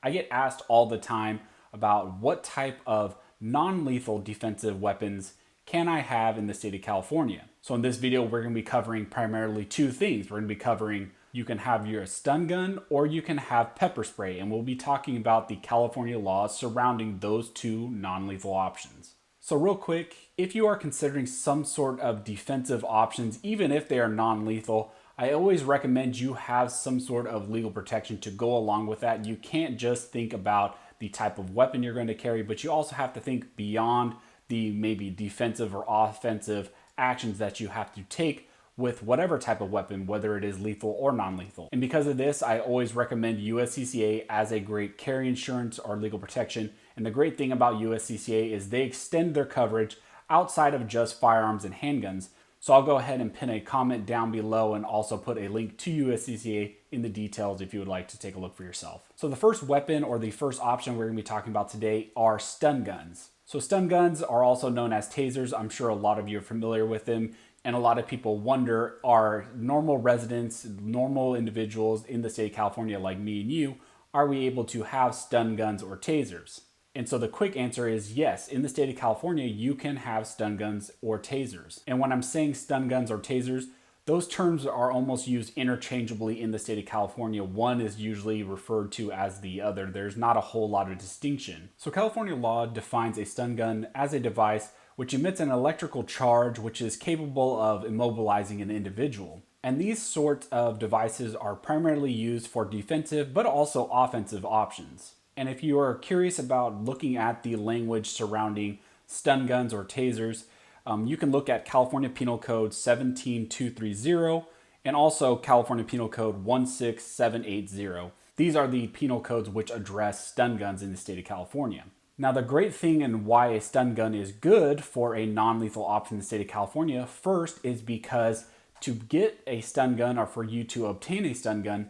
I get asked all the time about what type of non-lethal defensive weapons can I have in the state of California. So in this video, we're going to be covering primarily two things. We're going to be covering you can have your stun gun or you can have pepper spray, and we'll be talking about the California laws surrounding those two non-lethal options. So real quick, if you are considering some sort of defensive options, even if they are non-lethal, I always recommend you have some sort of legal protection to go along with that. You can't just think about the type of weapon you're going to carry, but you also have to think beyond the maybe defensive or offensive actions that you have to take with whatever type of weapon, whether it is lethal or non-lethal. And because of this, I always recommend USCCA as a great carry insurance or legal protection. And the great thing about USCCA is they extend their coverage outside of just firearms and handguns. So I'll go ahead and pin a comment down below and also put a link to USCCA in the details if you would like to take a look for yourself. So the first weapon or the first option we're going to be talking about today are stun guns. So stun guns are also known as tasers. I'm sure a lot of you are familiar with them. And a lot of people wonder, are normal residents, normal individuals in the state of California like me and you, are we able to have stun guns or tasers? And so the quick answer is yes. In the state of California, you can have stun guns or tasers. And when I'm saying stun guns or tasers, those terms are almost used interchangeably in the state of California. One is usually referred to as the other. There's not a whole lot of distinction. So California law defines a stun gun as a device which emits an electrical charge which is capable of immobilizing an individual. And these sorts of devices are primarily used for defensive but also offensive options. And if you are curious about looking at the language surrounding stun guns or tasers, you can look at California Penal Code 17230 and also California Penal Code 16780. These are the penal codes which address stun guns in the state of California. Now, the great thing and why a stun gun is good for a non-lethal option in the state of California, first is because to get a stun gun or for you to obtain a stun gun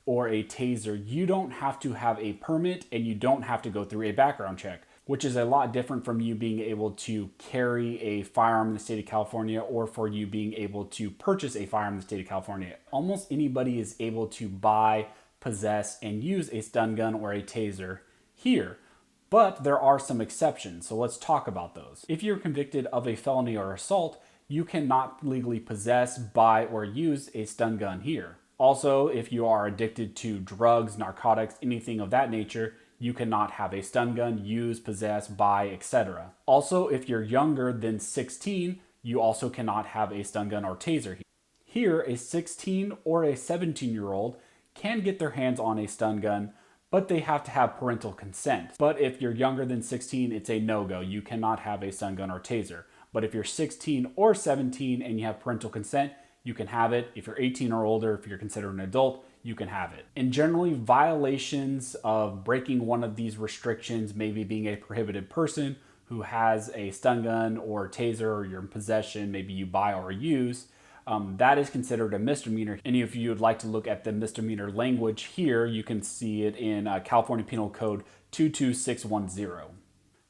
or a taser, you don't have to have a permit and you don't have to go through a background check, which is a lot different from you being able to carry a firearm in the state of California or for you being able to purchase a firearm in the state of California. Almost anybody is able to buy, possess, and use a stun gun or a taser here. But there are some exceptions, so let's talk about those. If you're convicted of a felony or assault, you cannot legally possess, buy, or use a stun gun here. Also, if you are addicted to drugs, narcotics, anything of that nature, you cannot have a stun gun, use, possess, buy, etc. Also, if you're younger than 16, you also cannot have a stun gun or taser. Here, a 16 or a 17-year-old can get their hands on a stun gun, but they have to have parental consent. But if you're younger than 16, it's a no-go. You cannot have a stun gun or taser. But if you're 16 or 17 and you have parental consent, you can have it. If you're 18 or older, if you're considered an adult, you can have it. And generally, violations of breaking one of these restrictions, maybe being a prohibited person who has a stun gun or taser or you're in possession, maybe you buy or use, that is considered a misdemeanor. And if you would like to look at the misdemeanor language here, you can see it in California Penal Code 22610.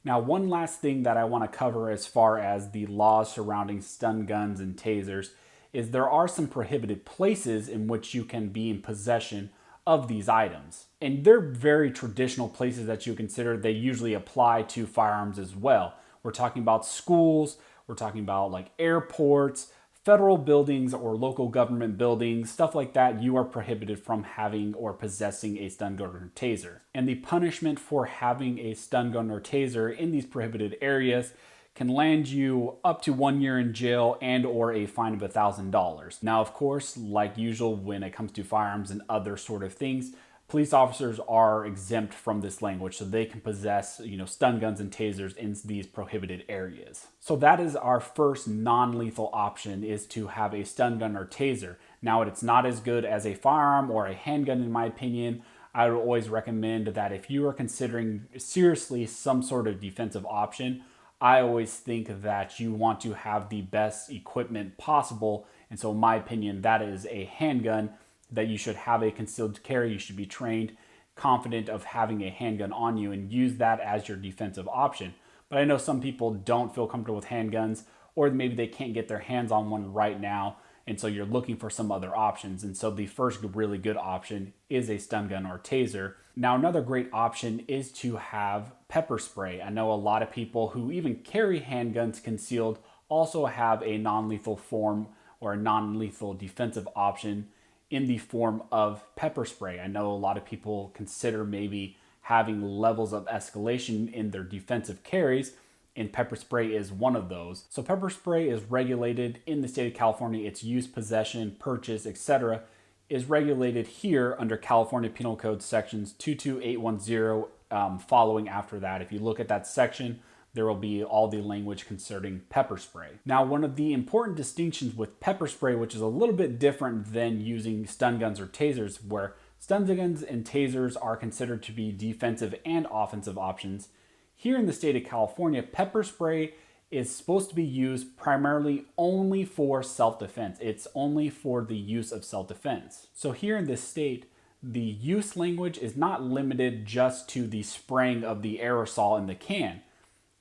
Now, one last thing that I want to cover as far as the laws surrounding stun guns and tasers is there are some prohibited places in which you can be in possession of these items. And they're very traditional places that you consider. They usually apply to firearms as well. We're talking about schools, we're talking about like airports, federal buildings or local government buildings, stuff like that. You are prohibited from having or possessing a stun gun or taser. And the punishment for having a stun gun or taser in these prohibited areas can land you up to 1 year in jail and or a fine of $1,000. Now, of course, like usual when it comes to firearms and other sort of things, police officers are exempt from this language, so they can possess, stun guns and tasers in these prohibited areas. So that is our first non-lethal option, is to have a stun gun or taser. Now, it's not as good as a firearm or a handgun, in my opinion. I would always recommend that if you are considering seriously some sort of defensive option, I always think that you want to have the best equipment possible. And so in my opinion, that is a handgun, that you should have a concealed carry. You should be trained, confident of having a handgun on you and use that as your defensive option. But I know some people don't feel comfortable with handguns, or maybe they can't get their hands on one right now. And so you're looking for some other options. And so the first really good option is a stun gun or taser. Now, another great option is to have pepper spray. I know a lot of people who even carry handguns concealed also have a non-lethal form or a non-lethal defensive option in the form of pepper spray. I know a lot of people consider maybe having levels of escalation in their defensive carries, and pepper spray is one of those. So pepper spray is regulated in the state of California. Its use, possession, purchase, etc. is regulated here under California Penal Code sections 22810 following after that. If you look at that section, there will be all the language concerning pepper spray. Now, one of the important distinctions with pepper spray, which is a little bit different than using stun guns or tasers, where stun guns and tasers are considered to be defensive and offensive options, here in the state of California, pepper spray is supposed to be used primarily only for self-defense. It's only for the use of self-defense. So here in this state, the use language is not limited just to the spraying of the aerosol in the can.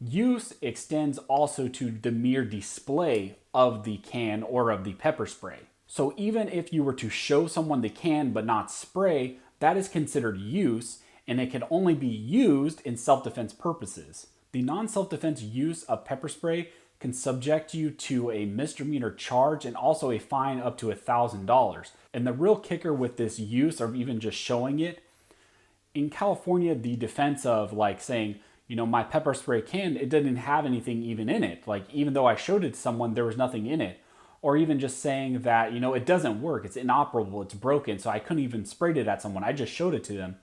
Use extends also to the mere display of the can or of the pepper spray. So even if you were to show someone the can but not spray, that is considered use, and it can only be used in self-defense purposes. The non-self-defense use of pepper spray can subject you to a misdemeanor charge and also a fine up to $1,000. And the real kicker with this use, or even just showing it, in California, the defense of like saying, you know, my pepper spray can, it didn't have anything even in it. Like, even though I showed it to someone, there was nothing in it. Or even just saying that, you know, it doesn't work, it's inoperable, it's broken, so I couldn't even spray it at someone, I just showed it to them.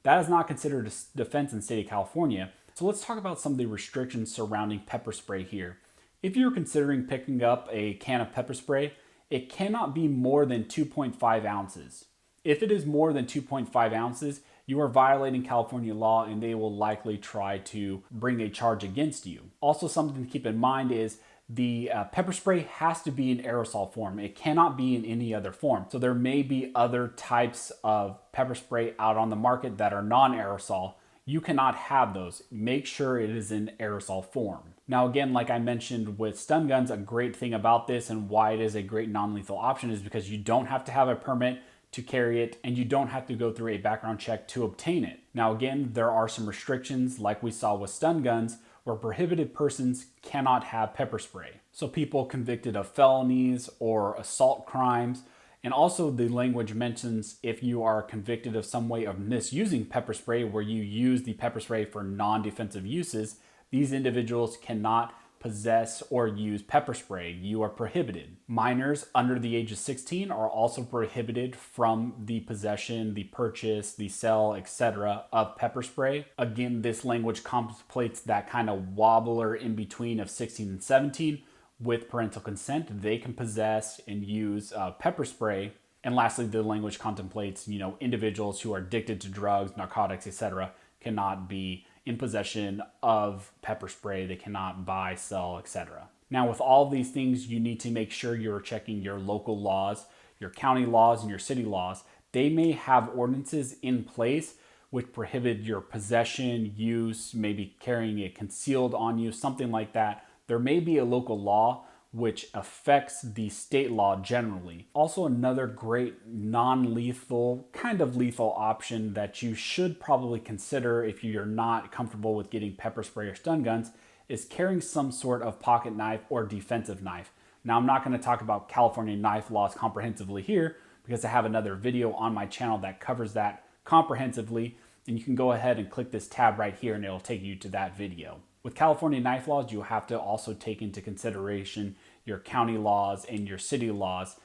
That is not considered a defense in the state of California. So let's talk about some of the restrictions surrounding pepper spray here. If you're considering picking up a can of pepper spray, it cannot be more than 2.5 ounces. If it is more than 2.5 ounces, you are violating California law and they will likely try to bring a charge against you. Also, something to keep in mind is the pepper spray has to be in aerosol form. It cannot be in any other form. So there may be other types of pepper spray out on the market that are non-aerosol. You cannot have those. Make sure it is in aerosol form. Now again, like I mentioned with stun guns, a great thing about this and why it is a great non-lethal option is because you don't have to have a permit to carry it and you don't have to go through a background check to obtain it. Now again, there are some restrictions like we saw with stun guns where prohibited persons cannot have pepper spray. So people convicted of felonies or assault crimes, and also the language mentions if you are convicted of some way of misusing pepper spray where you use the pepper spray for non-defensive uses, these individuals cannot possess or use pepper spray. You are prohibited. Minors under the age of 16 are also prohibited from the possession, the purchase, the sale, etc. of pepper spray. Again, this language contemplates that kind of wobbler in between of 16 and 17. With parental consent, they can possess and use pepper spray. And lastly, the language contemplates, you know, individuals who are addicted to drugs, narcotics, etc. cannot be in possession of pepper spray. They cannot buy, sell, etc. Now, with all these things, you need to make sure you're checking your local laws, your county laws, and your city laws. They may have ordinances in place which prohibit your possession, use, maybe carrying it concealed on you, something like that. There may be a local law which affects the state law generally. Also, another great non-lethal, kind of lethal option that you should probably consider if you're not comfortable with getting pepper spray or stun guns is carrying some sort of pocket knife or defensive knife. Now, I'm not going to talk about California knife laws comprehensively here because I have another video on my channel that covers that comprehensively, and you can go ahead and click this tab right here and it'll take you to that video. With California knife laws, you have to also take into consideration your county laws and your city laws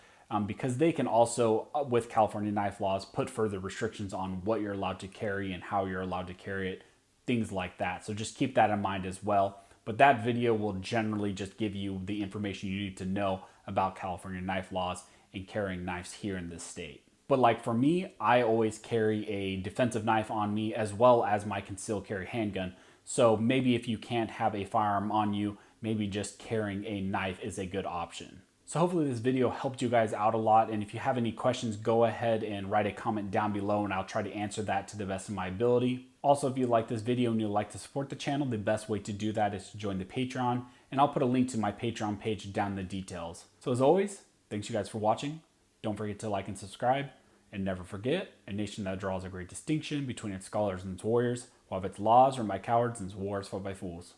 because they can also, with California knife laws, put further restrictions on what you're allowed to carry and how you're allowed to carry it, things like that. So just keep that in mind as well. But that video will generally just give you the information you need to know about California knife laws and carrying knives here in this state. But like for me, I always carry a defensive knife on me as well as my concealed carry handgun. So maybe if you can't have a firearm on you, maybe just carrying a knife is a good option. So hopefully this video helped you guys out a lot. And if you have any questions, go ahead and write a comment down below and I'll try to answer that to the best of my ability. Also, if you like this video and you'd like to support the channel, the best way to do that is to join the Patreon. And I'll put a link to my Patreon page down in the details. So as always, thanks you guys for watching. Don't forget to like and subscribe. And never forget, a nation that draws a great distinction between its scholars and its warriors, will have its laws run by cowards and its wars fought by fools.